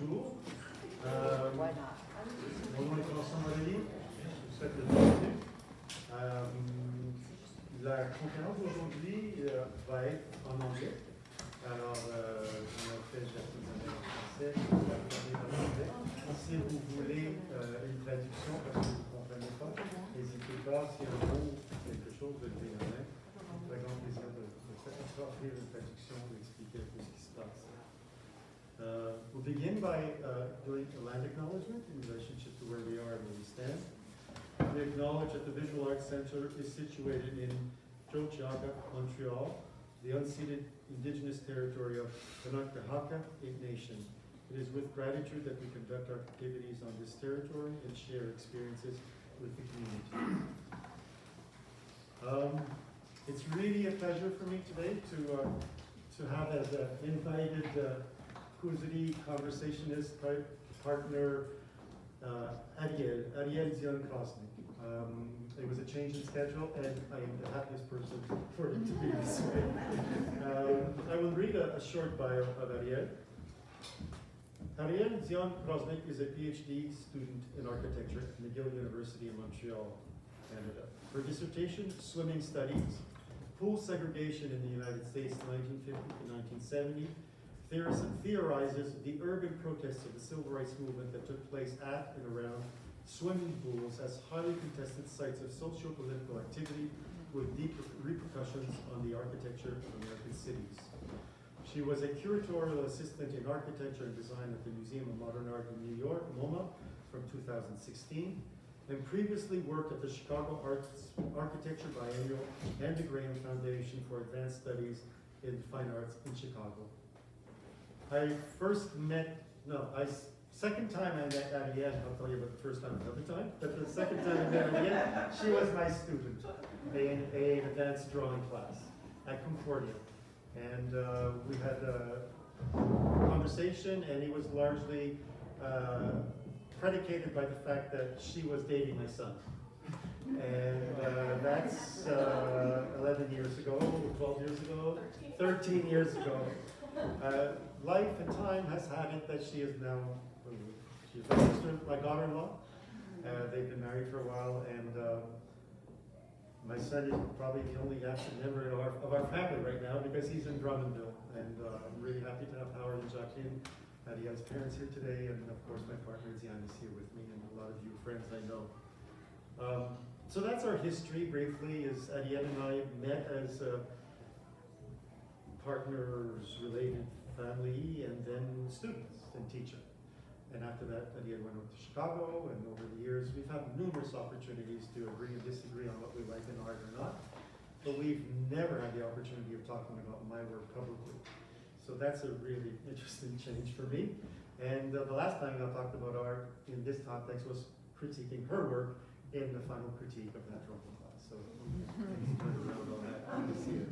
bonjour. Mon nom est François Morelli, je vous souhaite le bienvenue. La conférence d'aujourd'hui va être en anglais. Alors, on a fait Jasmine en français, je vais parler en anglais. Si vous voulez une traduction parce que vous ne comprenez pas, n'hésitez pas, s'il y a un mot ou quelque chose, de lever la main. C'est un grand plaisir de offrir une traduction, d'expliquer un peu ce qui se passe. We'll begin by doing a land acknowledgement in relationship to where we are and where we stand. We acknowledge that the Visual Arts Centre is situated in Chicago, Montreal, the unceded Indigenous territory of Kanakahaka Nation. It is with gratitude that we conduct our activities on this territory and share experiences with the community. It's really a pleasure for me today to have as an invited causerie conversationist partner Arièle Dionne-Krosnick. It was a change in schedule, and I am the happiest person for it to be this way. I will read a short bio of Arièle. Arièle Dionne-Krosnick is a PhD student in architecture at McGill University in Montreal, Canada. Her dissertation, Swimming Studies, Pool Segregation in the United States 1950 to 1970, theorizes the urban protests of the civil rights movement that took place at and around swimming pools as highly contested sites of socio-political activity with deep repercussions on the architecture of American cities. She was a curatorial assistant in architecture and design at the Museum of Modern Art in New York, MoMA, from 2016, and previously worked at the Chicago Architecture Biennial and the Graham Foundation for Advanced Studies in Fine Arts in Chicago. Second time I met Arièle, I'll tell you about the first time another time, but the second time I met Arièle, she was my student in an advanced drawing class at Concordia. And we had a conversation, and it was largely predicated by the fact that she was dating my son. And that's 11 years ago, 12 years ago, 13 years ago. Life and time has had it that she is now, she's my sister, my daughter-in-law. They've been married for a while, and my son is probably the only absent member of our family right now because he's in Drummondville. And I'm really happy to have Howard and Jacqueline, Arièle's parents, here today, and of course my partner Zian is here with me, and a lot of you friends I know. So that's our history briefly. Is Arièle and I met as partners, related family, and then students and teacher. And after that, Arièle went over to Chicago, and over the years, we've had numerous opportunities to agree and disagree on what we like in art or not, but we've never had the opportunity of talking about my work publicly. So that's a really interesting change for me. And the last time I talked about art in this context was critiquing her work in the final critique of that drawing class. So things turned around on that. Good to see it.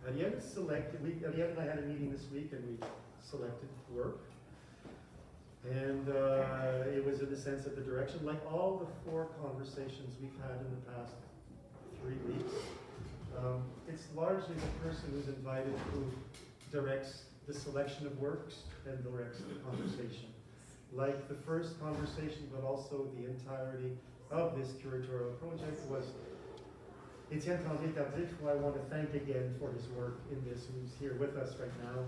Arièle and I had a meeting this week, and we selected work. And it was in the sense of the direction, like all the 4 conversations we've had in the past 3 weeks. It's largely the person who's invited who directs the selection of works and directs the conversation. Like the first conversation, but also the entirety of this curatorial project was Etienne Tardif, who I want to thank again for his work in this, who's here with us right now.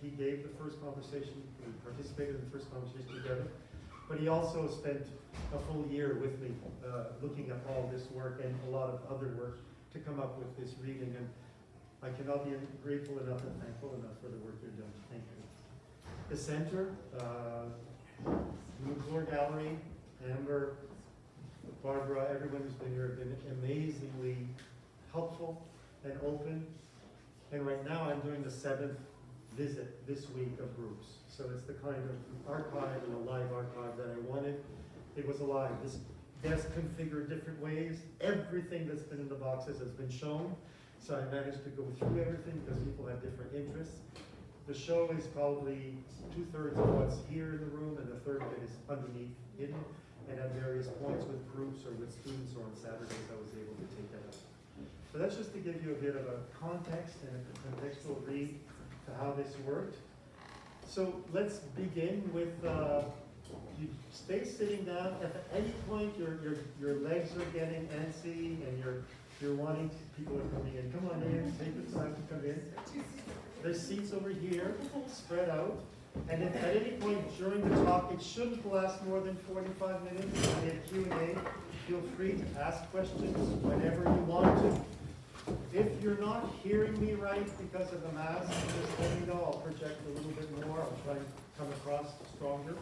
He gave the first conversation, we participated in the first conversation together, but he also spent a full year with me looking at all this work and a lot of other work to come up with this reading, and I cannot be grateful enough and thankful enough for the work you're doing. Thank you. The center, McClure Gallery, Amber, Barbara, everyone who's been here have been amazingly helpful and open. And right now I'm doing the 7th visit this week of groups. So it's the kind of archive and a live archive that I wanted. It was alive. This desk configured different ways. Everything that's been in the boxes has been shown. So I managed to go through everything because people have different interests. The show is probably 2/3 of what's here in the room, and a third of it is underneath hidden. And at various points with groups or with students or on Saturdays, I was able to take that up. So that's just to give you a bit of a context and a contextual read to how this worked. So let's begin with, you stay sitting down. If at any point your legs are getting antsy and you're wanting to, people are coming in. Come on in, take the time to come in. There's seats over here, spread out. And if at any point during the talk, it shouldn't last more than 45 minutes, and a Q&A, feel free to ask questions whenever you want to. If you're not hearing me right because of the mask, just let me know. I'll project a little bit more. I'll try and come across stronger.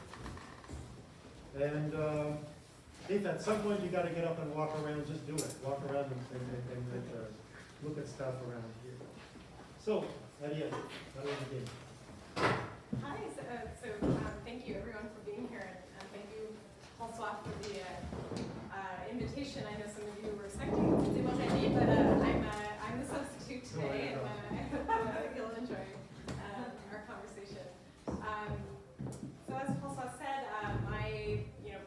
And if at some point you got to get up and walk around, just do it. Walk around and look at stuff around here. So, Arièle, how do we begin? Hi, thank you everyone for being here, and thank you François for the invitation. I know some of you were expecting to but I'm the substitute today, and I hope you'll enjoy our conversation. So as François said, my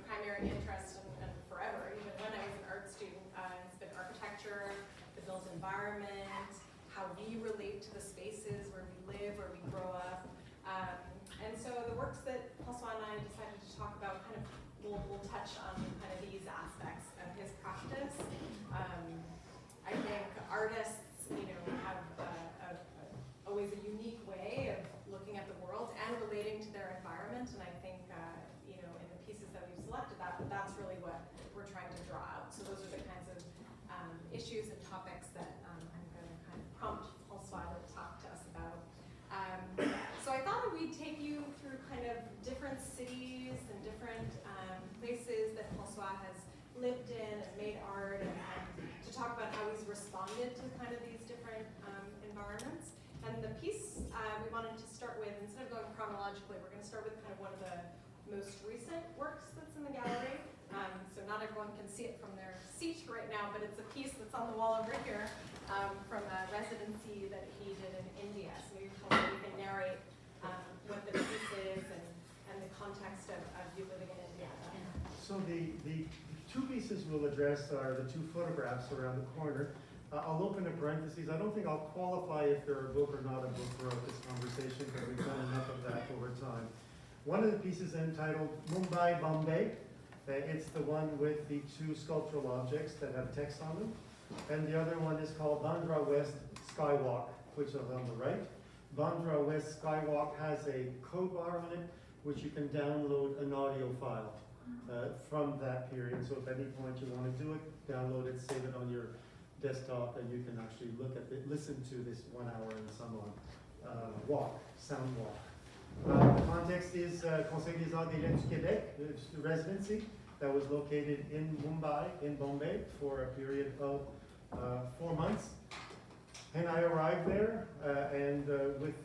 primary interest and forever, even when I was an art student, has been architecture, the built environment, how we relate to the spaces where we live, where we grow up. And so the works that François and I decided to talk about we'll touch on kind of these aspects of his practice. I think artists, have always a unique way of looking at the world and relating to their environment. And I think, in the pieces that we've selected, that's really what we're trying to draw out. So those are the kinds of issues and topics that I'm going to kind of prompt François to talk to us about. So I thought that we'd take you through kind of different cities and different places that François has lived in and made art, and to talk about how he's responded to kind of these different environments. And the piece we wanted to start with, instead of going chronologically, we're going to start with kind of one of the most recent works that's in the gallery. So not everyone can see it from their seat right now, but it's a piece that's on the wall over here from a residency that he did in India. So maybe you can narrate what the piece is and the context of you living in India. So the two pieces we'll address are the two photographs around the corner. I'll open a parentheses. I don't think I'll qualify if they're a book or not a book throughout this conversation, but we've done enough of that over time. One of the pieces entitled Mumbai, Bombay. It's the one with the two sculptural objects that have text on them. And the other one is called Bandra West Skywalk, which is on the right. Bandra West Skywalk has a code bar on it, which you can download an audio file from that period. So if at any point you want to do it, download it, save it on your desktop, and you can actually look at it, listen to this 1 hour and some walk, sound walk. The context is Conseil des Arts et Lettres du Québec, the residency that was located in Mumbai, in Bombay, for a period of 4 months. And I arrived there, and with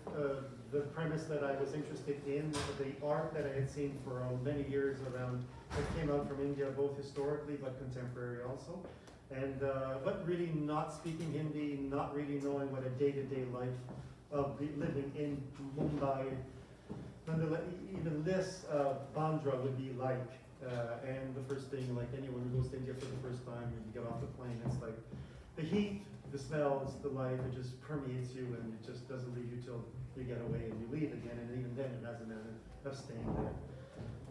the premise that I was interested in the art that I had seen for many years around, that came out from India, both historically but contemporary also. And but really not speaking Hindi, not really knowing what a day-to-day life of living in Mumbai, even less Bandra would be like. And the first thing, like anyone who goes to India for the first time, when you get off the plane, it's like the heat, the smells, the life, it just permeates you, and it just doesn't leave you till you get away and you leave again, and even then it has a manner of staying there.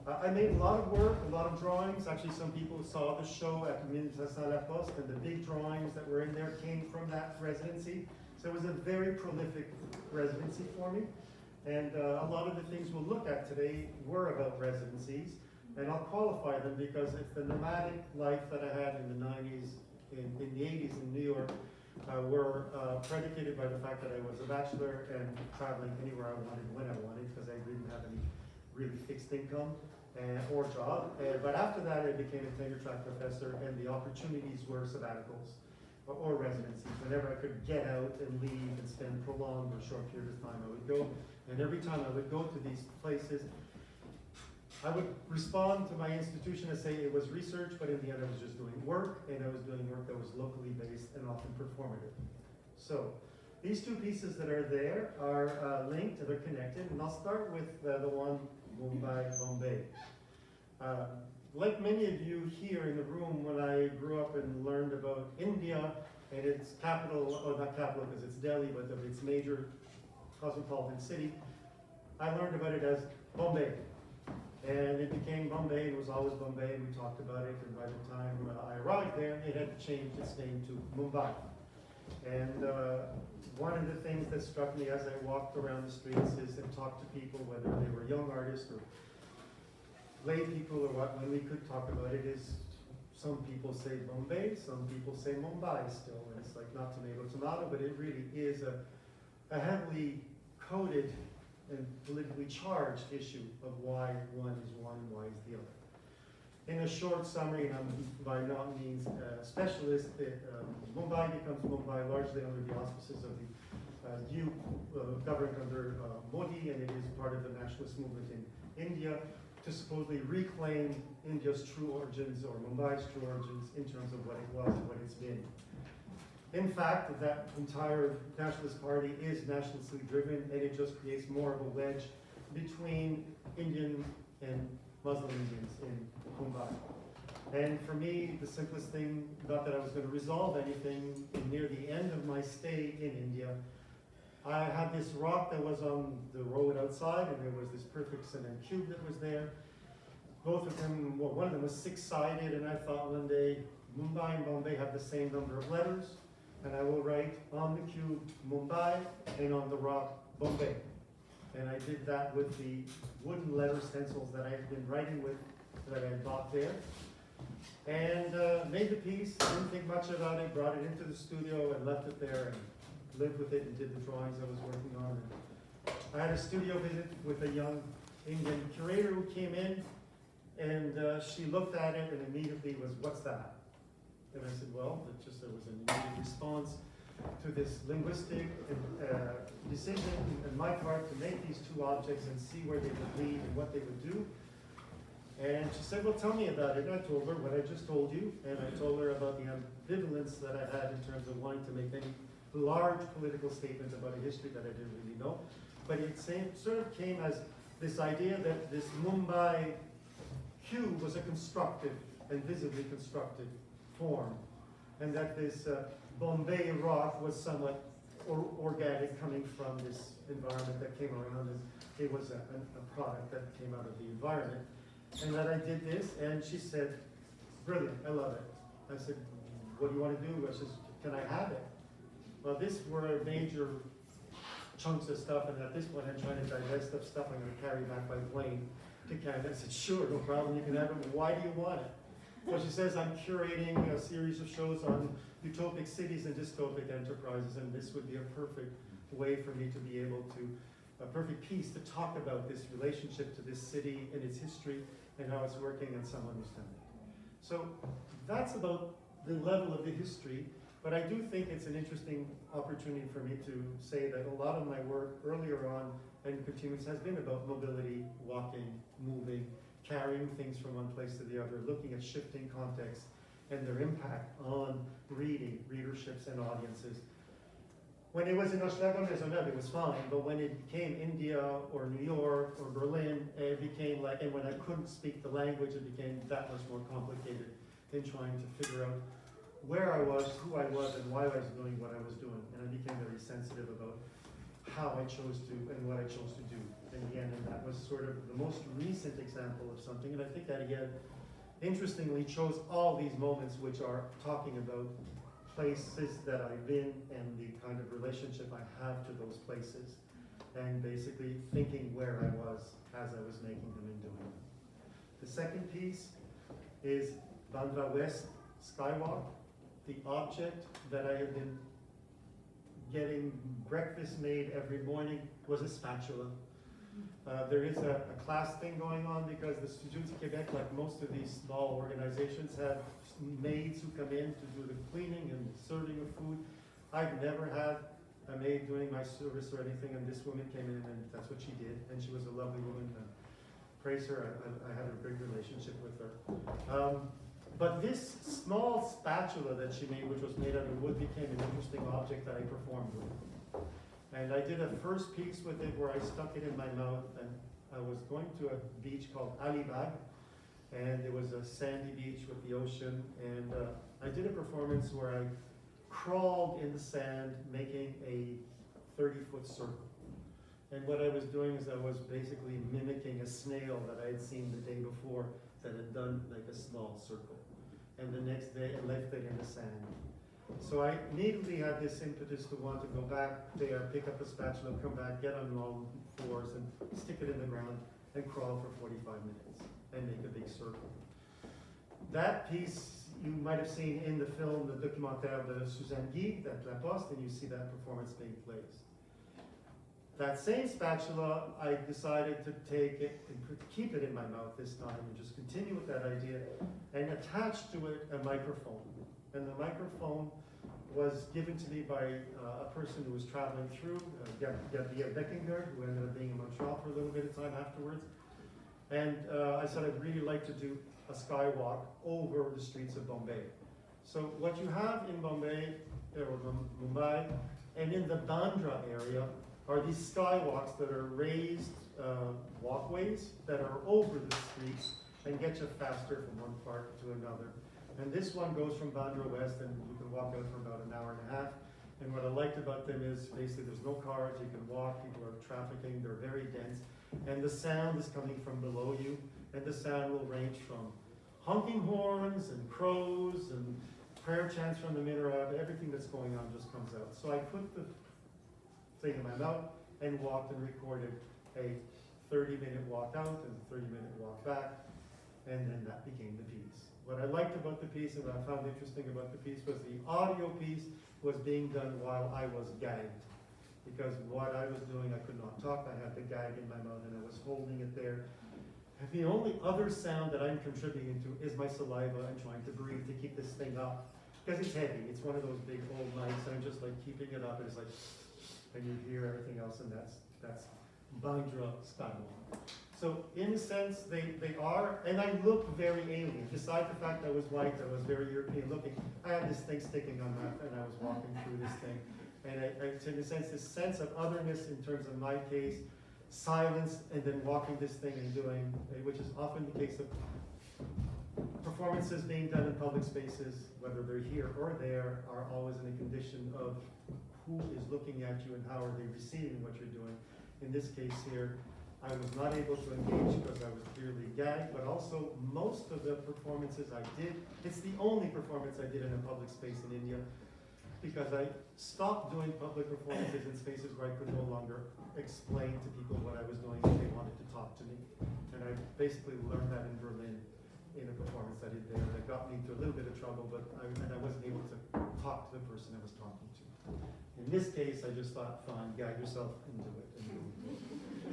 I made a lot of work, a lot of drawings. Actually, some people saw the show at Ministère La Poste, and the big drawings that were in there came from that residency. So it was a very prolific residency for me. And a lot of the things we'll look at today were about residencies. And I'll qualify them because it's the nomadic life that I had in the 90s, in the 80s in New York, were predicated by the fact that I was a bachelor and traveling anywhere I wanted, when I wanted, because I didn't have any really fixed income or job. But after that, I became a tenure track professor, and the opportunities were sabbaticals or residencies. Whenever I could get out and leave and spend prolonged or short period of time, I would go. And every time I would go to these places, I would respond to my institution and say it was research, but in the end I was just doing work, and I was doing work that was locally based and often performative. So these two pieces that are there are linked, they're connected, and I'll start with the one Mumbai, Bombay. Like many of you here in the room, when I grew up and learned about India and its capital, or not capital because it's Delhi, but its major cosmopolitan city, I learned about it as Bombay. And it became Bombay, and it was always Bombay, and we talked about it, and by the time I arrived there, it had changed its name to Mumbai. And one of the things that struck me as I walked around the streets is and talked to people, whether they were young artists or lay people or what, when we could talk about it, is some people say Bombay, some people say Mumbai still, and it's like not tomato, tomato, but it really is a heavily coded and politically charged issue of why one is one and why is the other. In a short summary, and I'm by no means a specialist, Mumbai becomes Mumbai largely under the auspices of the new government under Modi, and it is part of the nationalist movement in India to supposedly reclaim India's true origins or Mumbai's true origins in terms of what it was and what it's been. In fact, that entire nationalist party is nationalistically driven, and it just creates more of a wedge between Indian and Muslim Indians in Mumbai. And for me, the simplest thing, not that I was going to resolve anything, near the end of my stay in India, I had this rock that was on the road outside, and there was this perfect cement cube that was there. Both of them, well, one of them was six-sided, and I thought one day, Mumbai and Bombay have the same number of letters, and I will write on the cube Mumbai and on the rock Bombay. And I did that with the wooden letter stencils that I had been writing with, that I had bought there. And made the piece, didn't think much about it, brought it into the studio and left it there and lived with it and did the drawings I was working on. And I had a studio visit with a young Indian curator who came in, and she looked at it and immediately was, "What's that?" And I said, well, it just, there was an immediate response to this linguistic decision on my part to make these two objects and see where they would lead and what they would do. And she said, well, tell me about it. And I told her what I just told you, and I told her about the ambivalence that I had in terms of wanting to make any large political statement about a history that I didn't really know. But it sort of came as this idea that this Mumbai cube was a constructed and visibly constructed form, and that this Bombay rock was somewhat organic, coming from this environment that came around, and it was a product that came out of the environment. And that I did this, and she said, brilliant, I love it. I said, what do you want to do? I said, can I have it? Well, this were major chunks of stuff, and at this point I'm trying to digest of stuff I'm going to carry back by plane to Canada. I said, sure, no problem, you can have it. Why do you want it? Well, she says, I'm curating a series of shows on utopic cities and dystopic enterprises, and this would be a perfect way for me to be able to, a perfect piece to talk about this relationship to this city and its history and how it's working and some understanding. So that's about the level of the history, but I do think it's an interesting opportunity for me to say that a lot of my work earlier on and continues has been about mobility, walking, moving, carrying things from one place to the other, looking at shifting contexts and their impact on reading, readerships, and audiences. When it was in Chicago, it was fine, but when it became India or New York or Berlin, it became like, and when I couldn't speak the language, it became that much more complicated in trying to figure out where I was, who I was, and why I was doing what I was doing. And I became very sensitive about how I chose to and what I chose to do in the end. And that was sort of the most recent example of something. And I think that, again, interestingly chose all these moments which are talking about places that I've been and the kind of relationship I have to those places, and basically thinking where I was as I was making them and doing them. The second piece is Bandra West Skywalk. The object that I had been getting breakfast made every morning was a spatula. There is a class thing going on because the Students of Quebec, like most of these small organizations, have maids who come in to do the cleaning and serving of food. I've never had a maid doing my service or anything, and this woman came in and that's what she did, and she was a lovely woman. Praise her, I had a great relationship with her. But this small spatula that she made, which was made out of wood, became an interesting object that I performed with. And I did a first piece with it where I stuck it in my mouth, and I was going to a beach called Alibag, and it was a sandy beach with the ocean, and I did a performance where I crawled in the sand making a 30-foot circle. And what I was doing is I was basically mimicking a snail that I had seen the day before that had done like a small circle. And the next day I left it in the sand. So I immediately had this impetus to want to go back there, pick up a spatula, come back, get on all fours and stick it in the ground and crawl for 45 minutes and make a big circle. That piece you might have seen in the film, the documentaire de Suzanne Guy, at La Poste, and you see that performance being placed. That same spatula, I decided to take it and keep it in my mouth this time and just continue with that idea and attach to it a microphone. And the microphone was given to me by a person who was traveling through, Gabrielle Beckingard, who ended up being in Montreal for a little bit of time afterwards. And I said I'd really like to do a skywalk over the streets of Bombay. So what you have in Bombay, or Mumbai, and in the Bandra area, are these skywalks that are raised walkways that are over the streets and get you faster from one part to another. And this one goes from Bandra West, and you can walk out for about an hour and a half. And what I liked about them is basically there's no cars, you can walk, people are trafficking, they're very dense. And the sound is coming from below you, and the sound will range from honking horns and crows and prayer chants from the minaret. Everything that's going on just comes out. So I put the thing in my mouth and walked and recorded a 30-minute walk out and a 30-minute walk back, and then that became the piece. What I liked about the piece and what I found interesting about the piece was the audio piece was being done while I was gagged. Because what I was doing, I could not talk, I had the gag in my mouth and I was holding it there. And the only other sound that I'm contributing to is my saliva and trying to breathe to keep this thing up. Because it's heavy, it's one of those big old mics, and I'm just like keeping it up, and it's like, and you hear everything else, and that's Bandra style. So in a sense, they are, and I look very alien. Besides the fact I was white, I was very European looking, I had this thing sticking on that, and I was walking through this thing. And in a sense, this sense of otherness in terms of my case, silence, and then walking this thing and doing, which is often the case of performances being done in public spaces, whether they're here or there, are always in a condition of who is looking at you and how are they receiving what you're doing. In this case here, I was not able to engage because I was clearly gagged, but also most of the performances I did, it's the only performance I did in a public space in India, because I stopped doing public performances in spaces where I could no longer explain to people what I was doing if they wanted to talk to me. And I basically learned that in Berlin in a performance I did there that got me into a little bit of trouble, but I wasn't able to talk to the person I was talking to. In this case, I just thought, fine, gag yourself into it.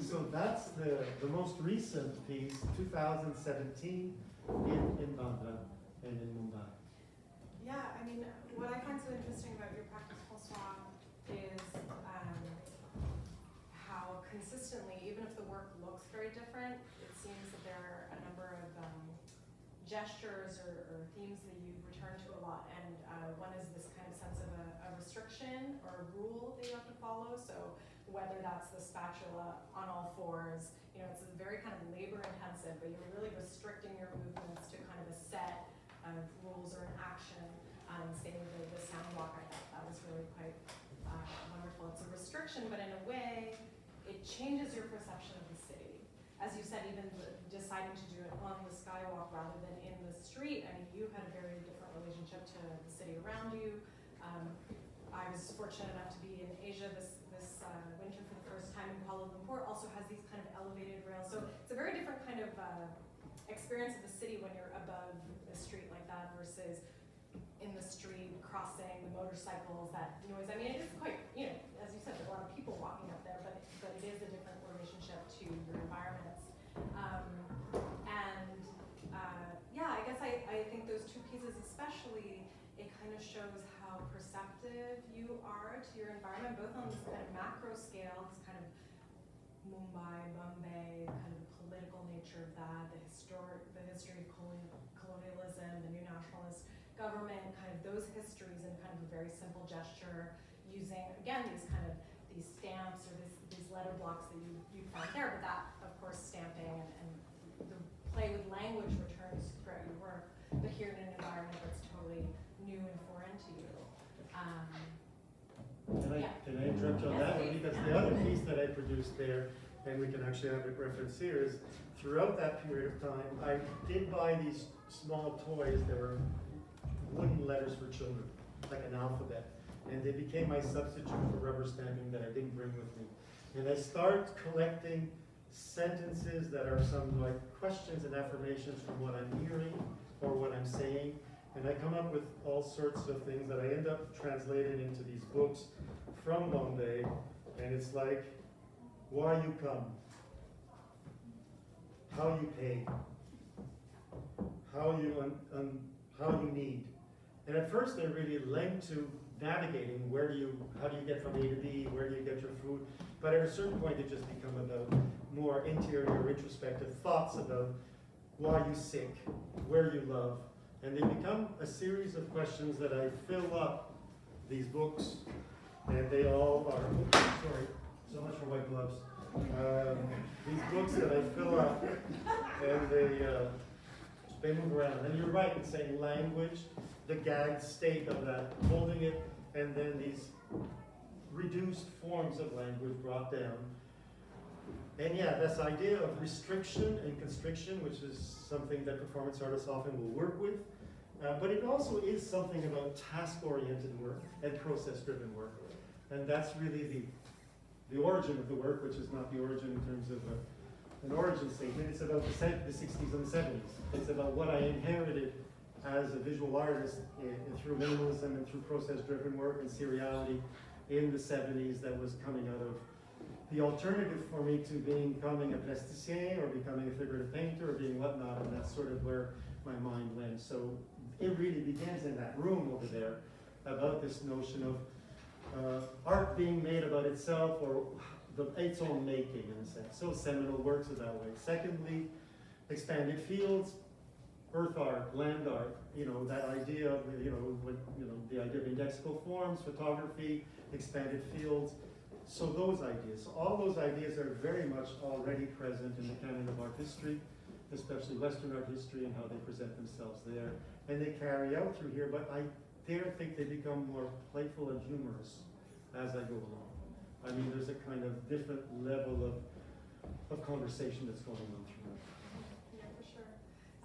So that's the most recent piece, 2017, in Bandra and in Mumbai. Yeah, I mean, what I find so interesting about your practice, François, is how consistently, even if the work looks very different, it seems that there are a number of gestures or themes that you return to a lot. And one is this kind of sense of a restriction or a rule that you have to follow. So whether that's the spatula on all fours, you know, it's very kind of labor intensive, but you're really restricting your movements to kind of a set of rules or an action. Same with the sound walk, I thought that was really quite wonderful. It's a restriction, but in a way, it changes your perception of the city. As you said, even deciding to do it on the skywalk rather than in the street, I mean, you had a very different relationship to the city around you. I was fortunate enough to be in Asia this winter for the first time, in Kuala Lumpur also has these kind of elevated rails. So it's a very different kind of experience of the city when you're above a street like that versus in the street, crossing, the motorcycles, that noise. I mean, it is quite, you know, as you said, there are a lot of people walking up there, but it is a different relationship to your environments. Yeah, I guess I think those two pieces especially, it kind of shows how perceptive you are to your environment, both on this kind of macro scale, this kind of Mumbai, Bombay, kind of the political nature of that, the history of colonialism, the new nationalist government, kind of those histories in kind of a very simple gesture, using, again, these stamps or these letter blocks that you found there, but that, of course, stamping and the play with language returns throughout your work, but here in an environment that's totally new and foreign to you. Can Can I interrupt you on that one? Because the other piece that I produced there, and we can actually have it referenced here, is throughout that period of time, I did buy these small toys that were wooden letters for children, like an alphabet. And they became my substitute for rubber stamping that I didn't bring with me. And I start collecting sentences that are some like questions and affirmations from what I'm hearing or what I'm saying. And I come up with all sorts of things that I end up translating into these books from Bombay. And it's like, why you come, how you pay, how you need. And at first they're really linked to navigating how do you get from A to B, where do you get your food. But at a certain point they just become about more interior, introspective thoughts about why you sick, where you love. And they become a series of questions that I fill up these books, and they all are, sorry, so much for white gloves. These books that I fill up, and they move around. And you're right in saying language, the gagged state of that, holding it, and then these reduced forms of language brought down. And yeah, this idea of restriction and constriction, which is something that performance artists often will work with, but it also is something about task-oriented work and process-driven work. And that's really the origin of the work, which is not the origin in terms of an origin statement. It's about the 60s and the 70s. It's about what I inherited as a visual artist through minimalism and through process-driven work and seriality in the 70s that was coming out of the alternative for me to becoming a plasticien or becoming a figurative painter or being whatnot, and that's sort of where my mind went. So it really begins in that room over there about this notion of art being made about itself or its own making in a sense. So seminal works are that way. Secondly, expanded fields, earth art, land art, that idea of, the idea of indexical forms, photography, expanded fields. So those ideas, all those ideas are very much already present in the canon of art history, especially Western art history and how they present themselves there. And they carry out through here, but I dare think they become more playful and humorous as I go along. I mean, there's a kind of different level of conversation that's going on through it. Yeah, for sure.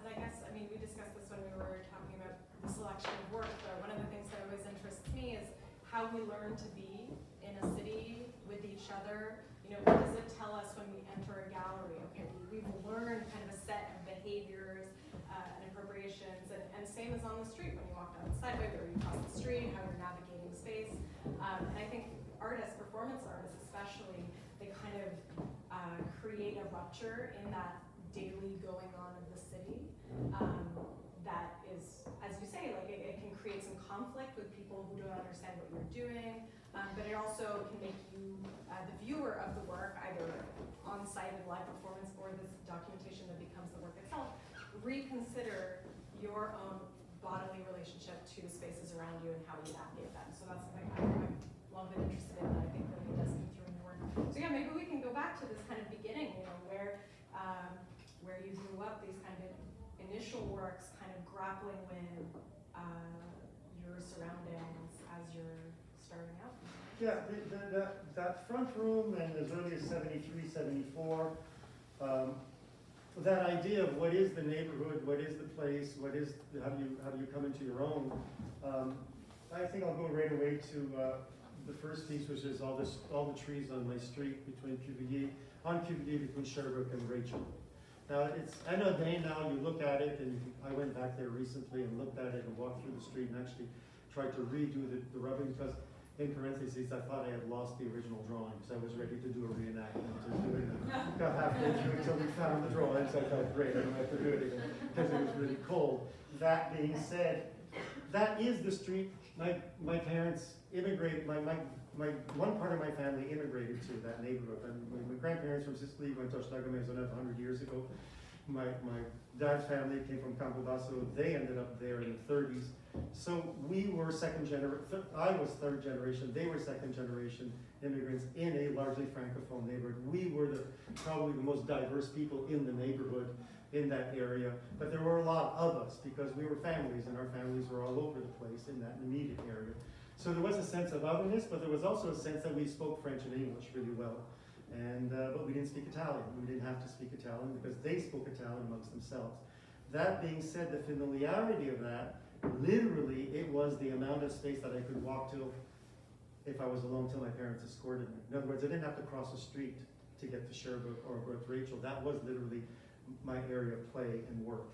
And I guess, we discussed this when we were talking about the selection of work, but one of the things that always interests me is how we learn to be in a city with each other. What does it tell us when we enter a gallery? Okay, we've learned kind of a set of behaviors and appropriations, and same as on the street when you walk down the sidewalk or you cross the street, how you're navigating space. And I think artists, performance artists especially, they kind of create a rupture in that daily going on of the city. That is, as you say, like it can create some conflict with people who don't understand what you're doing, but it also can make you, the viewer of the work, either on site in live performance or this documentation that becomes the work itself, reconsider your own bodily relationship to the spaces around you and how you navigate them. So that's something I've long been interested in that I think really does come through in your work. So yeah, maybe we can go back to this kind of beginning, where you grew up, these kind of initial works kind of grappling with your surroundings as you're starting out. Yeah, that front room and as early as 73, 74, that idea of what is the neighborhood, what is the place, how do you come into your own? I think I'll go right away to the first piece, which is all the trees on my street on Cuvier between Sherbrooke and Rachel. Now I know now you look at it, and I went back there recently and looked at it and walked through the street and actually tried to redo the rubbing, because in parentheses I thought I had lost the original drawing, because I was ready to do a reenactment got halfway through until we found the drawings. I felt great, I don't have to do it again because it was really cold. That being said, that is the street my parents immigrated, one part of my family immigrated to that neighborhood. My grandparents from Sicily went to Chicago Architecture 100 years ago. My dad's family came from Campobasso. They ended up there in the 30s. So we were second generation. I was third generation. They were second generation immigrants in a largely francophone neighborhood. We were probably the most diverse people in the neighborhood in that area. But there were a lot of us because we were families, and our families were all over the place in that immediate area. So there was a sense of otherness, but there was also a sense that we spoke French and English really well. And, but we didn't speak Italian. We didn't have to speak Italian because they spoke Italian amongst themselves. That being said, the familiarity of that, literally, it was the amount of space that I could walk to if I was alone till my parents escorted me. In other words, I didn't have to cross the street to get to Sherbrooke or with Rachel. That was literally my area of play and work.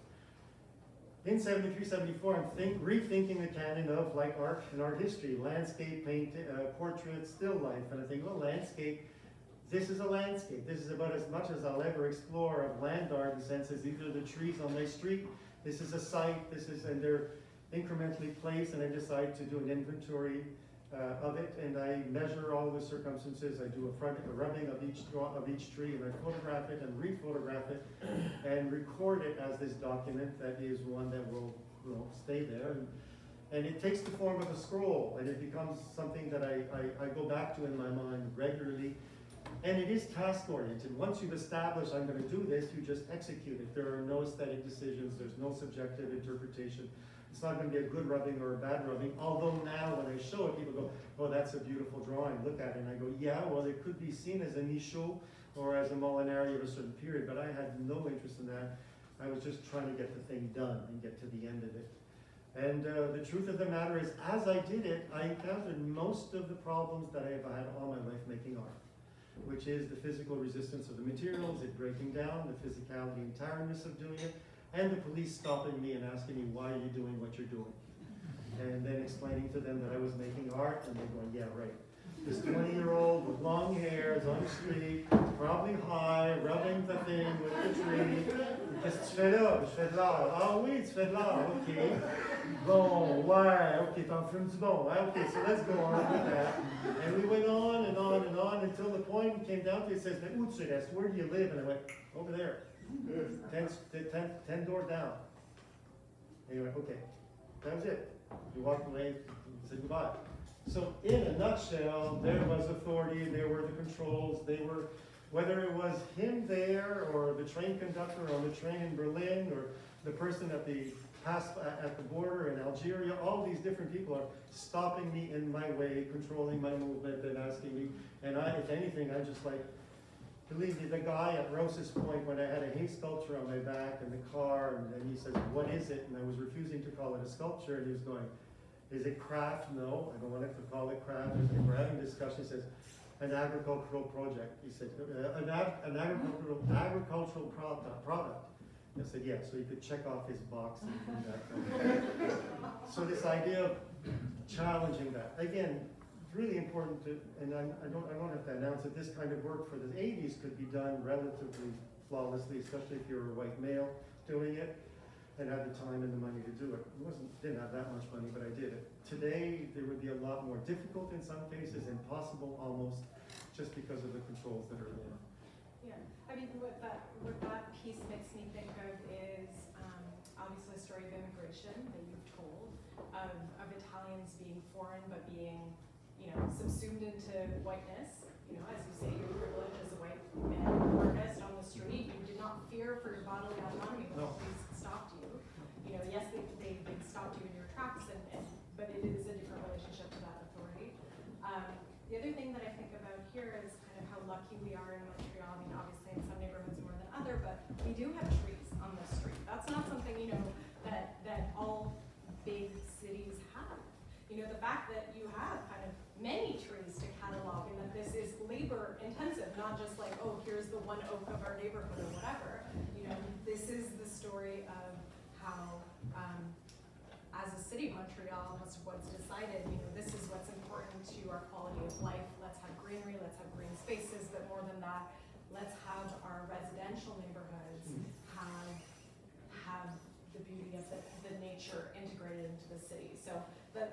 In 73, 74, I'm rethinking the canon of like art and art history, landscape, painting, portrait, still life. And I think, well, landscape, this is a landscape. This is about as much as I'll ever explore of land art in the sense as these are the trees on my street. This is a site, and they're incrementally placed, and I decide to do an inventory of it, and I measure all the circumstances. I do a rubbing of each tree, and I photograph it and re-photograph it and record it as this document that is one that will stay there. And it takes the form of a scroll, and it becomes something that I go back to in my mind regularly. And it is task-oriented. Once you've established, I'm going to do this, you just execute it. There are no aesthetic decisions. There's no subjective interpretation. It's not going to be a good rubbing or a bad rubbing. Although now when I show it, people go, oh, that's a beautiful drawing. Look at it. And I go, yeah, well, it could be seen as a Michaud or as a Molinari of a certain period, but I had no interest in that. I was just trying to get the thing done and get to the end of it. And the truth of the matter is, as I did it, I encountered most of the problems that I have had all my life making art, which is the physical resistance of the materials, it breaking down, the physicality and tiredness of doing it, and the police stopping me and asking me, why are you doing what you're doing? And then explaining to them that I was making art, and they're going, yeah, right. This 20-year-old with long hair is on the street, probably high, rubbing the thing with the tree. Qu'est-ce que tu fais là? Je fais de l'art. Ah oui, tu fais de l'art, ok. Bon, ouais, ok, t'en fumes du bon. Okay, so let's go on with that. And we went on and on and on until the point we came down to it says, mais où tu restes? Where do you live? And I went, over there. 10 doors down. And he went, okay. That was it. We walked away, said goodbye. So in a nutshell, there was authority, there were the controls, they were, whether it was him there, or the train conductor on the train in Berlin, or the person at the border in Algeria, all these different people are stopping me in my way, controlling my movement, and asking me, and I, if anything, I just like, believe me, the guy at Rose's Point, when I had a hay sculpture on my back in the car, and then he says, what is it? And I was refusing to call it a sculpture, and he was going, is it craft? No, I don't want to call it craft. And we're having a discussion. He says, an agricultural project. He said, an agricultural product. I said, yeah, so he could check off his box and do that. So this idea of challenging that. Again, it's really important to, and I don't have to announce that this kind of work for the 80s could be done relatively flawlessly, especially if you're a white male doing it and had the time and the money to do it. Didn't have that much money, but I did it. Today, there would be a lot more difficult in some cases, impossible almost, just because of the controls that are there. Yeah, I mean, what that piece makes me think of is obviously a story of immigration that you've told, of Italians being foreign but being, subsumed into whiteness. As you say, your privilege as a white man artist on the street, you did not fear for your bodily autonomy when the police stopped you. Yes, they stopped you in your tracks, but it is a different relationship to that authority. The other thing that I think about here is kind of how lucky we are in Montreal. I mean, obviously in some neighborhoods more than other, but we do have trees on the street. That's not something, that all big cities have. The fact that you have kind of many trees to catalog and that this is labor intensive, not just like, oh, here's the one oak of our neighborhood or whatever. This is the story of how, as a city, Montreal was decided, this is what's important to our quality of life. Let's have greenery, let's have green spaces, but more than that, let's have our residential neighborhoods have the beauty of the nature integrated into the city. So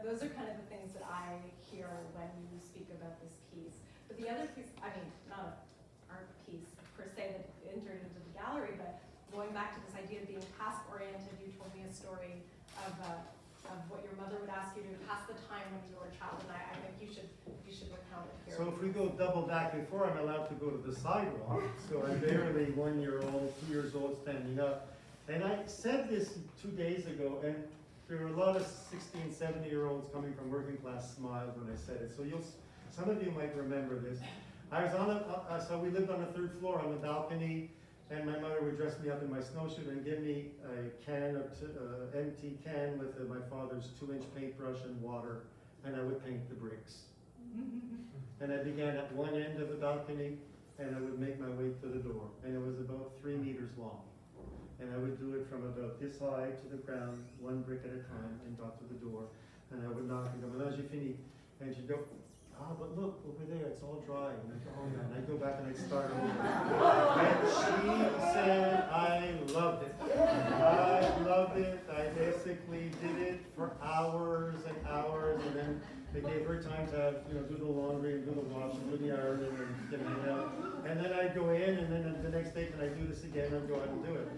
those are kind of the things that I hear when you speak about this piece. But the other piece, I mean, not an art piece per se that entered into the gallery, but going back to this idea of being task-oriented, you told me a story of what your mother would ask you to pass the time when you were a child, and I think you should recount it here. So if we go double back before, I'm allowed to go to the sidewalk. So I'm barely 1 year old, 2 years old, standing up. And I said this 2 days ago, and there were a lot of 16, 70-year-olds coming from working class smiled when I said it. So some of you might remember this. I was so we lived on the 3rd floor on the balcony, and my mother would dress me up in my snowsuit and give me a empty can with my father's 2-inch paintbrush and water, and I would paint the bricks. And I began at one end of the balcony, and I would make my way to the door, and it was about 3 meters long. And I would do it from about this high to the ground, 1 brick at a time, and got to the door. And I would knock and go, "Maintenant, j'ai fini." And she'd go, "But look, over there, it's all dry." And I'd go, "Oh yeah," and I'd go back and I'd start over. And she said, I loved it. I loved it. I basically did it for hours and hours, and then they gave her time to do the laundry and do the washing, do the ironing, and get it out. And then I'd go in, and then the next day, can I do this again? I'd go out and do it.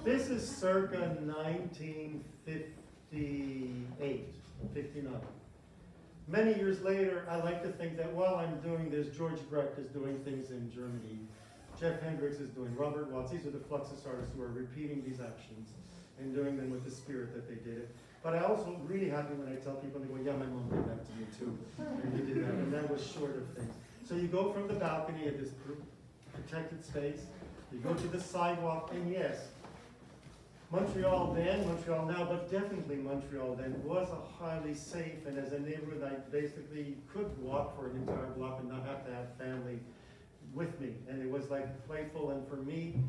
This is circa 1958, 59. Many years later, I like to think that while I'm doing this, George Brecht is doing things in Germany. Jeff Hendricks is doing, Robert Watts, these are the Fluxus artists who are repeating these actions and doing them with the spirit that they did it. But I also really happy when I tell people, they go, "Yeah, my mom did that to me too." And you did that, and that was short of things. So you go from the balcony of this protected space, you go to the sidewalk, and yes, Montreal then, Montreal now, but definitely Montreal then was a highly safe, and as a neighborhood I basically could walk for an entire block and not have to have family with me. And it was like playful, and for me,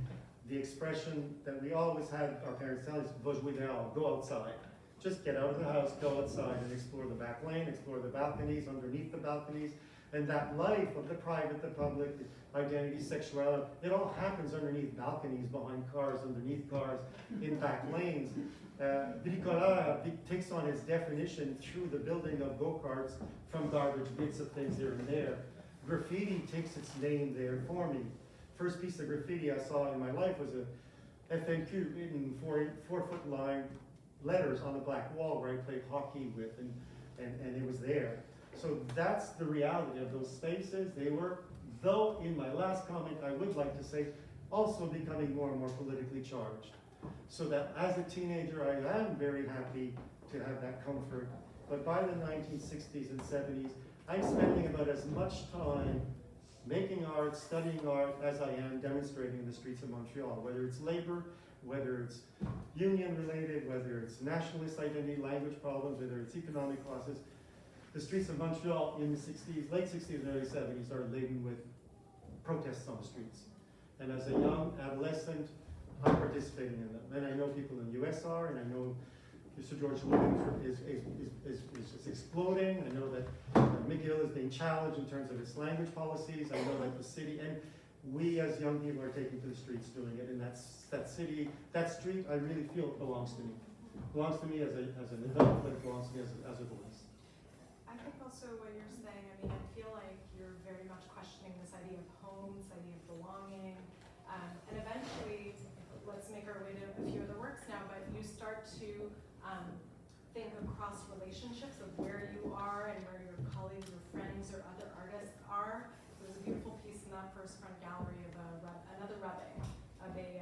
the expression that we always had our parents tell us, "Va jouer dehors," go outside. Just get out of the house, go outside and explore the back lane, explore the balconies, underneath the balconies, and that life of the private, the public, the identity, sexuality, it all happens underneath balconies, behind cars, underneath cars, in back lanes. Bricolage takes on its definition through the building of go-karts from garbage bits of things here and there. Graffiti takes its name there for me. First piece of graffiti I saw in my life was a FNQ written 4-foot line letters on a black wall where I played hockey with, and it was there. So that's the reality of those spaces. They were, though in my last comment I would like to say, also becoming more and more politically charged. So that as a teenager I am very happy to have that comfort, but by the 1960s and 70s, I'm spending about as much time making art, studying art, as I am demonstrating in the streets of Montreal, whether it's labor, whether it's union related, whether it's nationalist identity, language problems, whether it's economic causes. The streets of Montreal in the 60s, late 60s and early 70s are laden with protests on the streets. And as a young adolescent, I'm participating in them. And I know people in the US are, and I know Mr. George Williams is exploding. I know that McGill is being challenged in terms of its language policies. I know that the city, and we as young people are taking to the streets doing it. And that city, that street, I really feel it belongs to me. It belongs to me as an adult, but it belongs to me as a voice. I think also what you're saying, I mean, I feel like you're very much questioning this idea of home, this idea of belonging, and eventually, let's make our way to a few other works now, but you start to think across relationships of where you are and where your colleagues or friends or other artists are. There's a beautiful piece in that first front gallery of another rubbing of a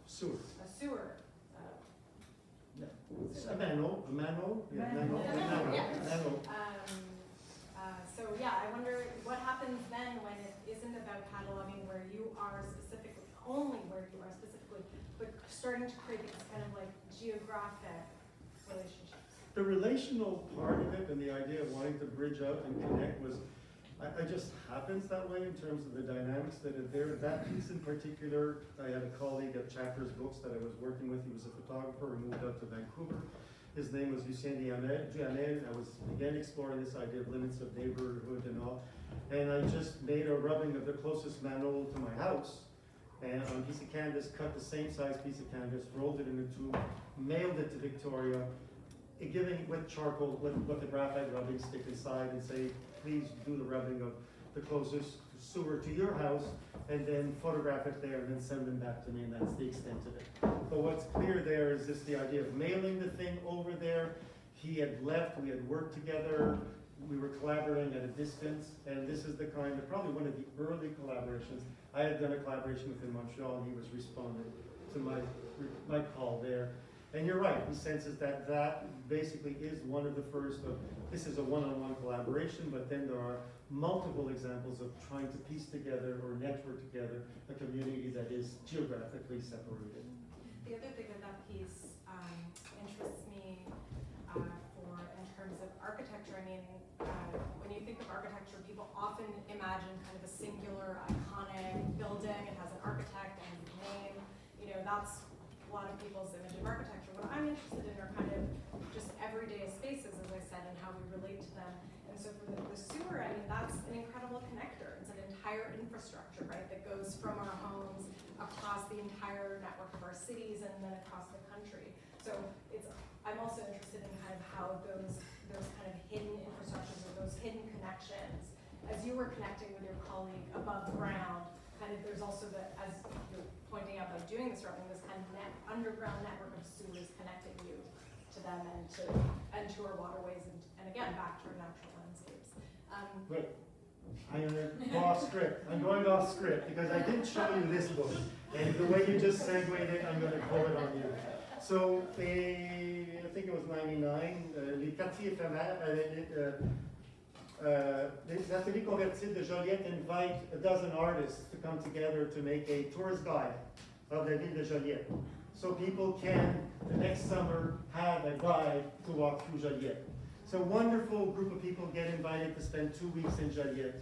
Sewer. No. A manhole. Yeah, manhole. So yeah, I wonder what happens then when it isn't about cataloging where you are specifically, only where you are specifically, but starting to create these kind of like geographic relationships. The relational part of it and the idea of wanting to bridge out and connect was, it just happens that way in terms of the dynamics that are there. That piece in particular, I had a colleague at Chapters Books that I was working with. He was a photographer and moved out to Vancouver. His name was Lucien Diamel. I was again exploring this idea of limits of neighborhood and all. And I just made a rubbing of the closest manhole to my house. And on a piece of canvas, cut the same size piece of canvas, rolled it in a tube, mailed it to Victoria, giving it with charcoal, with the graphite rubbing stick inside, and say, please do the rubbing of the closest sewer to your house, and then photograph it there, and then send them back to me, and that's the extent of it. But what's clear there is just the idea of mailing the thing over there. He had left, we had worked together, we were collaborating at a distance, and this is the kind of, probably one of the early collaborations. I had done a collaboration with him in Montreal, and he was responding to my call there. And you're right, he senses that that basically is one of the first of, this is a one-on-one collaboration, but then there are multiple examples of trying to piece together or network together a community that is geographically separated. The other thing that that piece interests me for in terms of architecture, I mean, when you think of architecture, people often imagine kind of a singular, iconic building. It has an architect and a name. You know, that's a lot of people's image of architecture. What I'm interested in are kind of just everyday spaces, as I said, and how we relate to them. And so for the sewer, I mean, that's an incredible connector. It's an entire infrastructure, right, that goes from our homes across the entire network of our cities and then across the country. So I'm also interested in kind of how those kind of hidden infrastructures or those hidden connections, as you were connecting with your colleague above ground, kind of there's also as you're pointing out by doing this routing, this kind of underground network of sewers connecting you to them and to our waterways and again back to our natural landscapes. Wait, I'm off script. I'm going off script because I didn't show you this book, and the way you just segued it, I'm going to pull it on you. So, I think it was 99, les quartiers éphémères, les ateliers convertibles de Joliette invite a dozen artists to come together to make a tourist guide of la ville de Joliette. So people can, the next summer, have a guide to walk through Joliette. So a wonderful group of people get invited to spend 2 weeks in Joliette.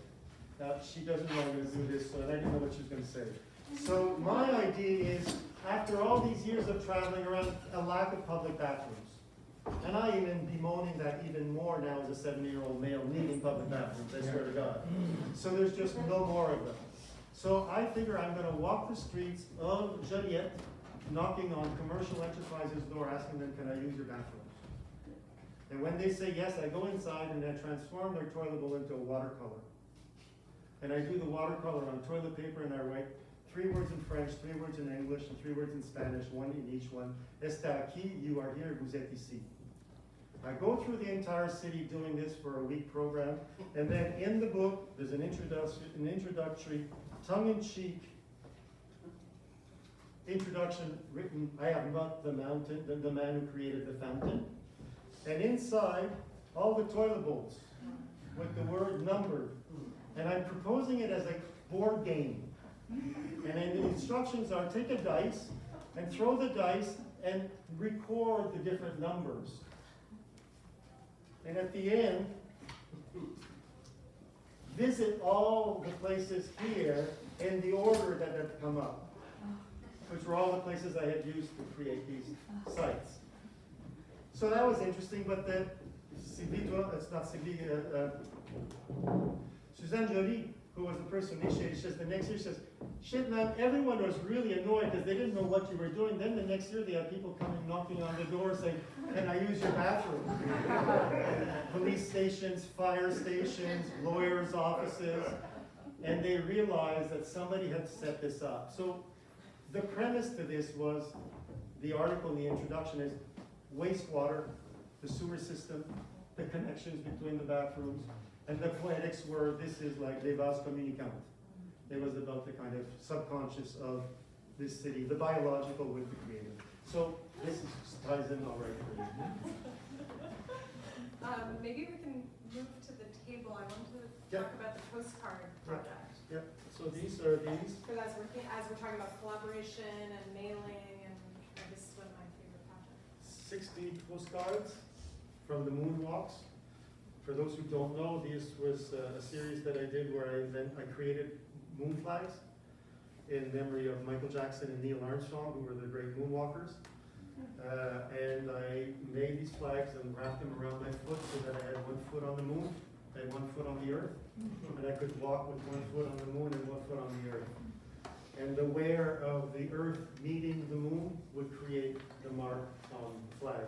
Now, she doesn't know I'm going to do this, so I didn't know what she was going to say. So my idea is, after all these years of traveling around, a lack of public bathrooms. And I even bemoaning that even more now as a 70-year-old male needing public bathrooms, I swear to God. So there's just no more of them. So I figure I'm going to walk the streets of Joliette, knocking on commercial enterprises' door, asking them, can I use your bathrooms? And when they say yes, I go inside and I transform their toilet bowl into a watercolor. And I do the watercolor on toilet paper and I write 3 words in French, 3 words in English, and 3 words in Spanish, 1 in each one. Esta aquí, you are here, vous êtes ici. I go through the entire city doing this for a week program, and then in the book, there's an introductory, tongue-in-cheek introduction written, I have not the mountain, the man who created the fountain. And inside, all the toilet bowls with the word numbered. And I'm proposing it as a board game. And then the instructions are take a dice and throw the dice and record the different numbers. And at the end, visit all the places here in the order that have come up, which were all the places I had used to create these sites. So that was interesting, but then it's not Sylvie, Suzanne Joly, who was the person who initiated, she says, the next year she says, shit man, everyone was really annoyed because they didn't know what you were doing. Then the next year they had people coming knocking on the door saying, can I use your bathroom? Police stations, fire stations, lawyers' offices, and they realized that somebody had set this up. So the premise to this was, the article in the introduction is wastewater, the sewer system, the connections between the bathrooms, and the poetics were, this is like les vases communicantes. It was about the kind of subconscious of this city, the biological with the creative. So this ties in all right for you. Maybe we can move to the table. I want to talk about the postcard project. Yep. So these are these. Because as we're talking about collaboration and mailing, and this is one of my favorite projects. 60 postcards from the moonwalks. For those who don't know, this was a series that I did where I created moon flags in memory of Michael Jackson and Neil Armstrong, who were the great moonwalkers. And I made these flags and wrapped them around my foot so that I had 1 foot on the moon and 1 foot on the earth. And I could walk with 1 foot on the moon and 1 foot on the earth. And the wear of the earth meeting the moon would create the mark on the flag.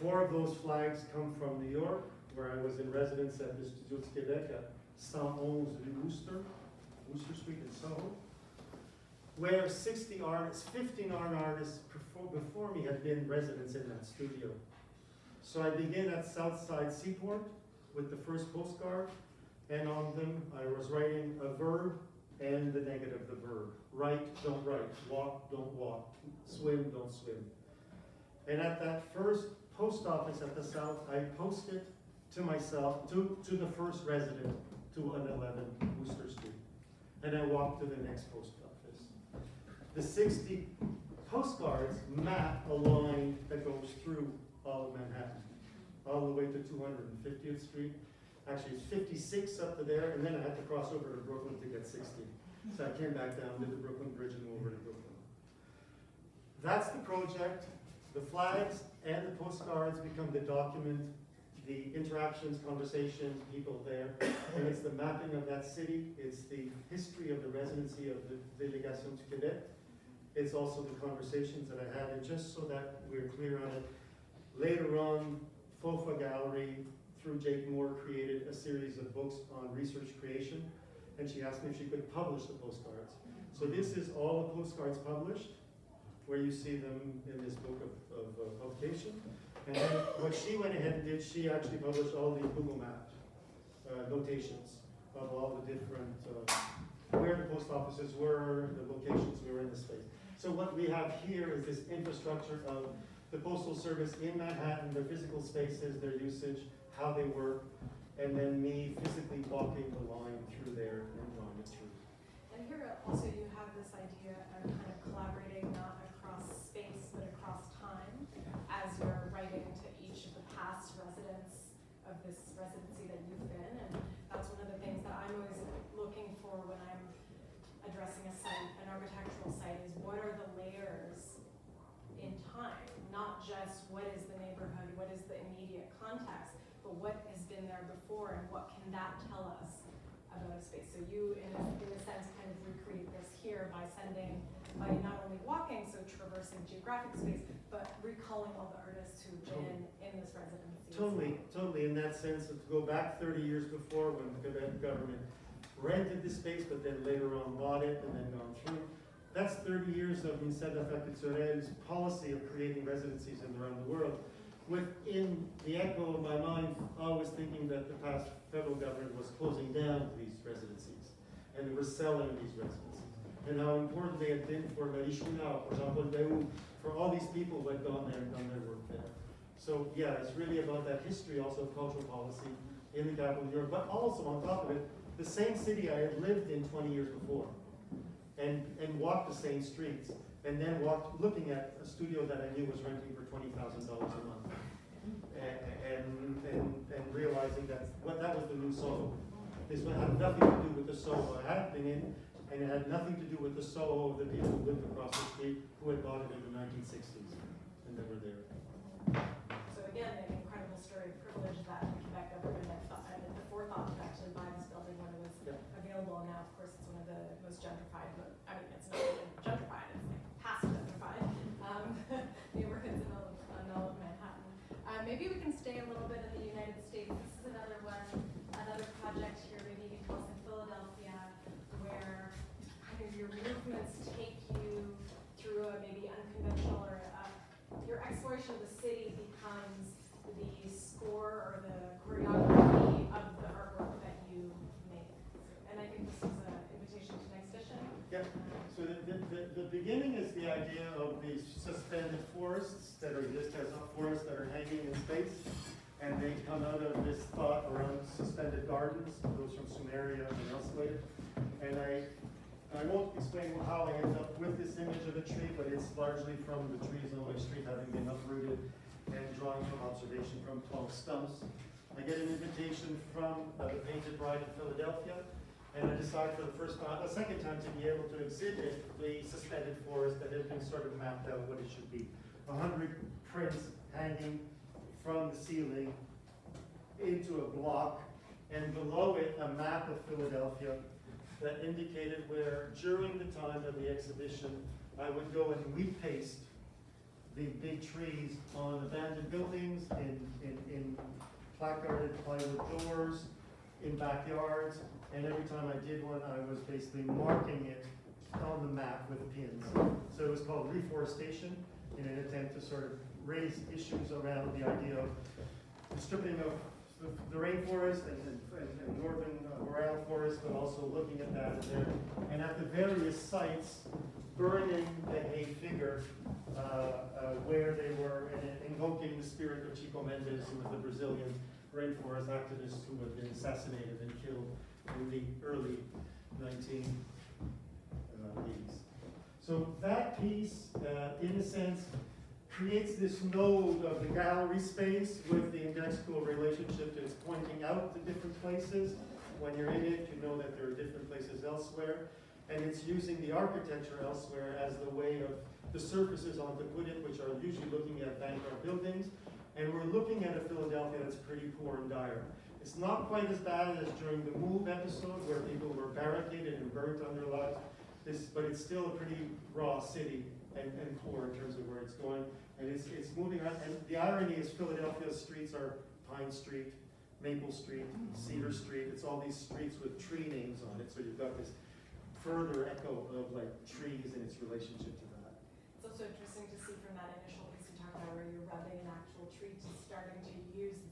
4 of those flags come from New York, where I was in residence at the Studio du Québec at 111 Rue Wooster Street in Soho, where 60 artists, 15 art artists before me had been residents in that studio. So I began at Southside Seaport with the first postcard, and on them I was writing a verb and the negative of the verb. Write, don't write. Walk, don't walk. Swim, don't swim. And at that first post office at the south, I posted to myself, to the first resident, to 111 Worcester Street. And I walked to the next post office. The 60 postcards map a line that goes through all of Manhattan, all the way to 250th Street. Actually, it's 56 up to there, and then I had to cross over to Brooklyn to get 60. So I came back down, did the Brooklyn Bridge, and over to Brooklyn. That's the project. The flags and the postcards become the document, the interactions, conversations, people there. And it's the mapping of that city. It's the history of the residency of the Délégation du Québec. It's also the conversations that I had. And just so that we're clear on it, later on, McClure Gallery, through Jake Moore, created a series of books on research creation. And she asked me if she could publish the postcards. So this is all the postcards published, where you see them in this book of publication. And then what she went ahead and did, she actually published all the Google Map notations of all the different, where the post offices were, the locations we were in the space. So what we have here is this infrastructure of the Postal Service in Manhattan, their physical spaces, their usage, how they work, and then me physically walking the line through there and drawing it through. And here also you have this idea of kind of collaborating not across space but across time as you're writing to each of the past residents of this residency that you've been. And that's one of the things that I'm always looking for when I'm addressing a site, an architectural site, is what are the layers in time, not just what is the neighborhood, what is the immediate context, but what has been there before and what can that tell us about a space. So you, in a sense, kind of recreate this here by not only walking, so traversing geographic space, but recalling all the artists who've been in this residency. Totally. In that sense, to go back 30 years before when the Quebec government rented the space, but then later on bought it and then gone through. That's 30 years of Ministère des Affaires Culturelles policy of creating residencies around the world. Within the echo of my mind, I was thinking that the past federal government was closing down these residencies and they were selling these residencies. And how important they had been for Marie Chouinard, for Jean-Paul Daoust, for all these people who had gone there and done their work there. So yeah, it's really about that history also of cultural policy in the capital of Europe, but also on top of it, the same city I had lived in 20 years before and walked the same streets. And then walked looking at a studio that I knew was renting for $20,000 a month, and realizing that that was the new Soho. This one had nothing to do with the Soho I had been in, and it had nothing to do with the Soho of the people who lived across the street who had bought it in the 1960s, and they were there. So again, an incredible story of privilege that the Quebec government had the forethought to actually buy this building when it was available. And now, of course, it's one of the most gentrified, but I mean, it's not even gentrified. It's like past gentrified neighborhoods in all of Manhattan. Maybe we can stay a little bit in the United States. This is another project here. Maybe you can tell us in Philadelphia, where kind of your movements take you through a maybe unconventional or your exploration of the city becomes the score or the choreography of the artwork that you make. And I think this is an invitation to next edition. Yeah. So the beginning is the idea of these suspended forests that exist as forests that are hanging in space, and they come out of this thought around suspended gardens. Those from Sumeria and elsewhere. And I won't explain how I ended up with this image of a tree, but it's largely from the trees on my street having been uprooted and drawing from observation from 12 stumps. I get an invitation from the Painted Bride in Philadelphia. And I decided for a second time to be able to exhibit the suspended forest that had been sort of mapped out what it should be. 100 prints hanging from the ceiling into a block, and below it a map of Philadelphia that indicated where, during the time of the exhibition, I would go and wheat paste the big trees on abandoned buildings, in placarded plywood doors, in backyards. And every time I did one, I was basically marking it on the map with pins. So it was called reforestation, in an attempt to sort of raise issues around the idea of stripping of the rainforest and northern Montreal forest, but also looking at that there. And at the various sites, burning a figure where they were invoking the spirit of Chico Mendes, who was the Brazilian rainforest activist who had been assassinated and killed in the early 1980s. So that piece, in a sense, creates this node of the gallery space with the indexical relationship that is pointing out the different places. When you're in it, you know that there are different places elsewhere. And it's using the architecture elsewhere as the way of the surfaces on to put it, which are usually looking at bankrupt buildings. And we're looking at a Philadelphia that's pretty poor and dire. It's not quite as bad as during the Move episode where people were barricaded and burnt on their lives. But it's still a pretty raw city and poor in terms of where it's going. And it's moving around. And the irony is Philadelphia's streets are Pine Street, Maple Street, Cedar Street. It's all these streets with tree names on it. So you've got this further echo of like trees and its relationship to that. It's also interesting to see from that initial piece you talked about where you're rubbing an actual tree to starting to use this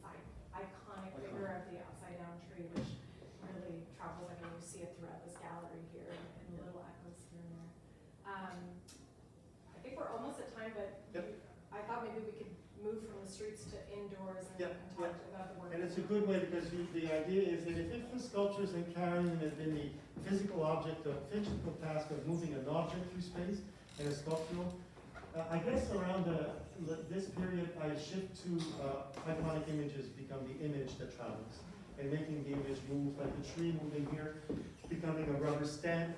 iconic figure of the upside down tree, which really travels. I mean, you see it throughout this gallery here and little echoes here and there. I think we're almost at time, but I thought maybe we could move from the streets to indoors and talk about the work. And it's a good way because the idea is that if the sculptures and carrying them have been the physical task of moving an object through space and a sculptural, I guess around this period I shift to iconic images become the image that travels and making the image move, like the tree moving here, becoming a rubber stamp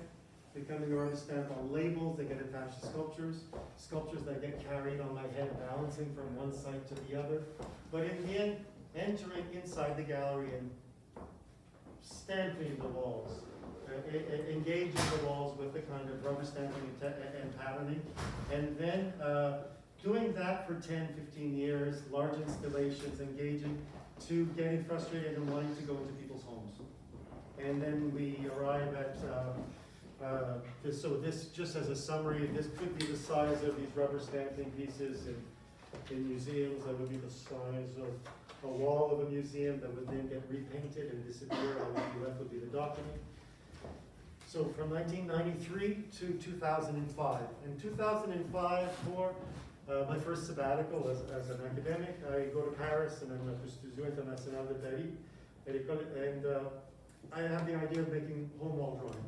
on labels that get attached to sculptures that get carried on my head, balancing from one side to the other. But in the end, entering inside the gallery and stamping the walls, engaging the walls with the kind of rubber stamping and patterning, and then doing that for 10, 15 years, large installations, engaging, to getting frustrated and wanting to go into people's homes. And then we arrive at so this, just as a summary, this could be the size of these rubber stamping pieces in museums. That would be the size of a wall of a museum that would then get repainted and disappear. All that would be left would be the document. So from 1993 to 2005. In 2005, for my first sabbatical as an academic, I go to Paris and I'm at l'Institut International de Paris, and I have the idea of making home wall drawing.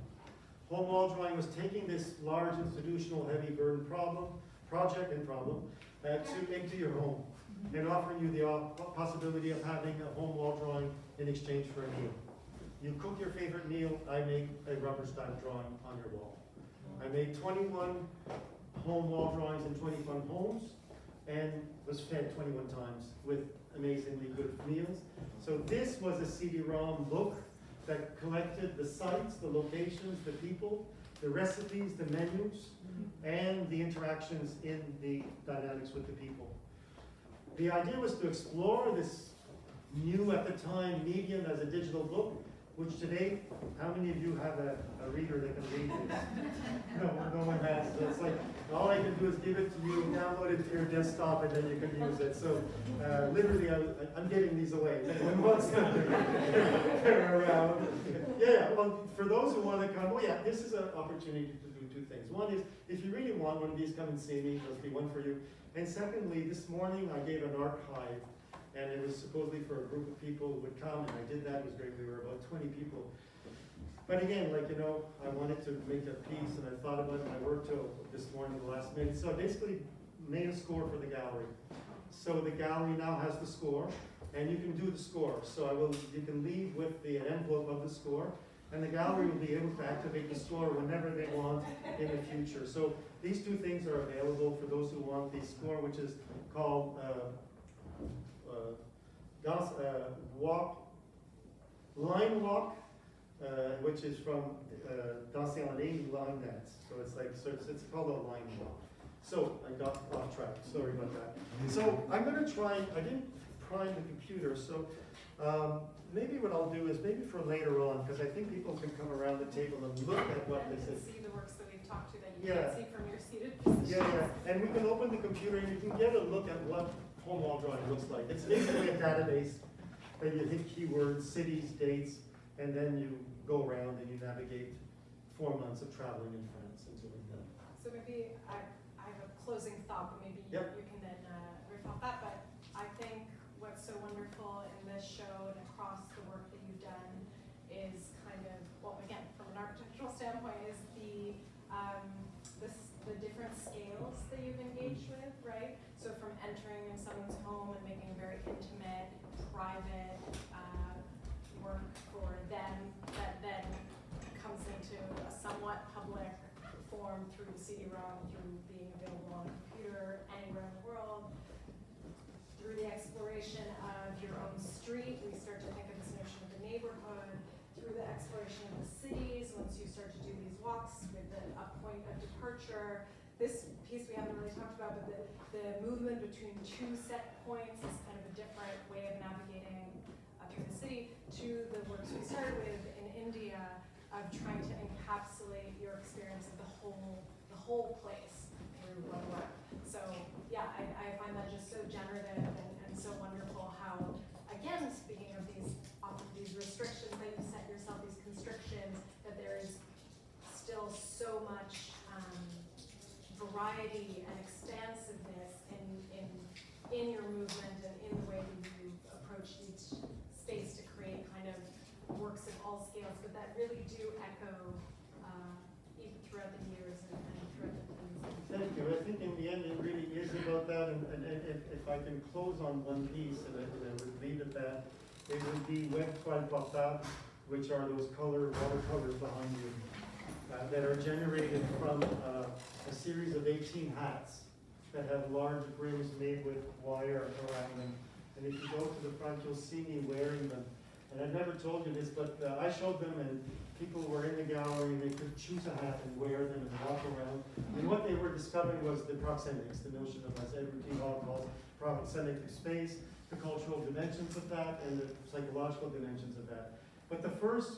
Home wall drawing was taking this large institutional heavy burden project into your home and offering you the possibility of having a home wall drawing in exchange for a meal. You cook your favorite meal, I make a rubber stamp drawing on your wall. I made 21 home wall drawings in 21 homes and was fed 21 times with amazingly good meals. So this was a CD-ROM book that collected the sites, the locations, the people, the recipes, the menus, and the interactions in the dynamics with the people. The idea was to explore this new, at the time, medium as a digital book, which today, how many of you have a reader that can read this? No one has. So it's like, all I can do is give it to you, download it to your desktop, and then you can use it. So literally, I'm giving these away. If anyone wants them, they're around. Well, for those who want to come, this is an opportunity to do two things. One is, if you really want one of these, come and see me. There'll be one for you. And secondly, this morning I gave an archive, and it was supposedly for a group of people who would come, and I did that. It was great. We were about 20 people. But again, I wanted to make a piece, and I thought about it, and I worked till this morning, the last minute. So I basically made a score for the gallery. So the gallery now has the score, and you can do the score. So you can leave with the envelope of the score, and the gallery will be able to activate the score whenever they want in the future. So these two things are available for those who want the score, which is called Line Walk, which is from Danser en ligne, line dance. So it's called a line walk. So I got off track, sorry about that. So I'm gonna try, I didn't prime the computer, so maybe what I'll do is maybe for later on, because I think people can come around the table and look at what this is. See the works that we've talked to that you can't see from your seated position. And we can open the computer and you can get a look at what home wall drawing looks like. It's basically a database that you hit keywords, cities, dates, and then you go around and you navigate 4 months of traveling in France and doing that. So maybe I have a closing thought, but maybe Yep. you can then riff off that. But I think what's so wonderful in this show and across the work that you've done is kind of, well, again, from an architectural standpoint, is the different scales that you've engaged with, right? So from entering in someone's home and making a very intimate, private work for them that then comes into a somewhat public form through the CD-ROM, through being available on a computer anywhere in the world, through the exploration of your own street. We start to think of this notion of the neighborhood, through the exploration of the cities, once you start to do these walks with a point of departure. This piece we haven't really talked about, but the movement between two set points is kind of a different way of navigating through the city, to the works we started with in India of trying to encapsulate your experience of the whole place through one work. So yeah, I find that just so generative and so wonderful how, again, speaking of these restrictions that you set yourself, these constrictions, that there is still so much variety and expansiveness in your movement and in the way that you approach each space to create kind of works of all scales, but that really do echo even throughout the years and throughout the things. Thank you. I think in the end it really is about that, and if I can close on one piece, and I would leave it that, it would be Web Toile Portable, which are those watercolors behind you, that are generated from a series of 18 hats that have large brims made with wire around them. And if you go to the front, you'll see me wearing them. And I've never told you this, but I showed them, and people were in the gallery, and they could choose a hat and wear them and walk around. And what they were discovering was the proxemics, the notion of, as Edward T. Hall calls, proxemic of space, the cultural dimensions of that, and the psychological dimensions of that. But the first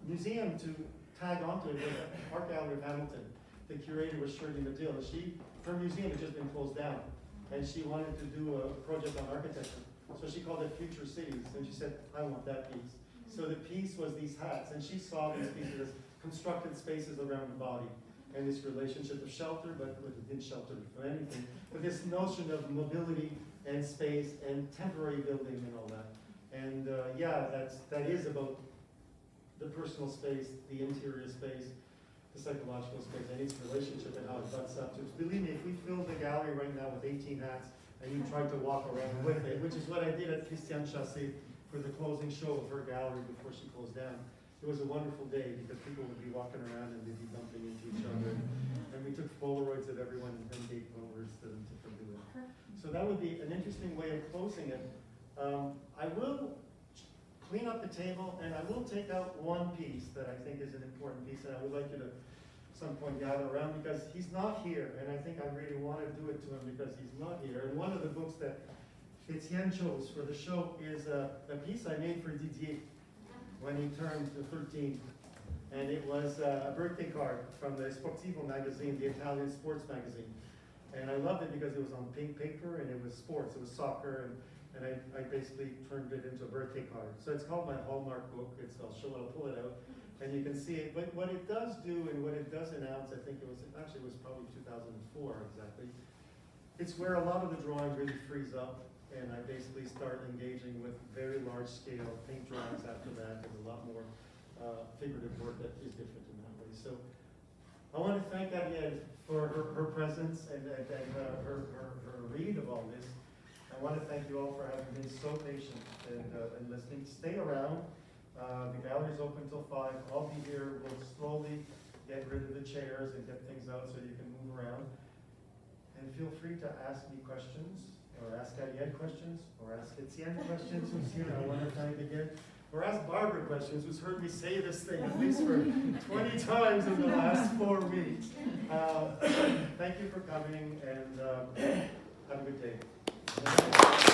museum to tag onto it was Art Gallery of Hamilton. The curator was Shirley Medill. Her museum had just been closed down, and she wanted to do a project on architecture. So she called it Future Cities, and she said, I want that piece. So the piece was these hats, and she saw these pieces as constructed spaces around the body, and this relationship of shelter, but it didn't shelter from anything, but this notion of mobility and space and temporary building and all that. And yeah, that is about the personal space, the interior space, the psychological space, and its relationship and how it butts up to it. Believe me, if we filled the gallery right now with 18 hats, and you tried to walk around with it, which is what I did at Christiane Chassé for the closing show of her gallery before she closed down. It was a wonderful day because people would be walking around and they'd be bumping into each other. And we took Polaroids of everyone and gave numbers to them to do it. So that would be an interesting way of closing it. I will clean up the table, and I will take out one piece that I think is an important piece, and I would like you to some point gather around, because he's not here, and I think I really want to do it to him because he's not here. And one of the books that Etienne chose for the show is a piece I made for Didier when he turned 13. And it was a birthday card from the Sportivo magazine, the Italian sports magazine. And I loved it because it was on pink paper and it was sports, it was soccer, and I basically turned it into a birthday card. So it's called my Hallmark book. I'll pull it out. And you can see it, but what it does do and what it does announce, I think it was probably 2004 exactly. It's where a lot of the drawing really frees up, and I basically start engaging with very large scale paint drawings after that. There's a lot more figurative work that is different in that way. So I want to thank Arièle for her presence and her read of all this. I want to thank you all for having been so patient and listening. Stay around. The gallery is open till 5. I'll be here. We'll slowly get rid of the chairs and get things out so you can move around. And feel free to ask me questions, or ask Arièle questions, or ask Etienne questions, who's here. I want to thank again. Or ask Barbara questions, who's heard me say this thing at least for 20 times in the last 4 weeks. Thank you for coming, and have a good day.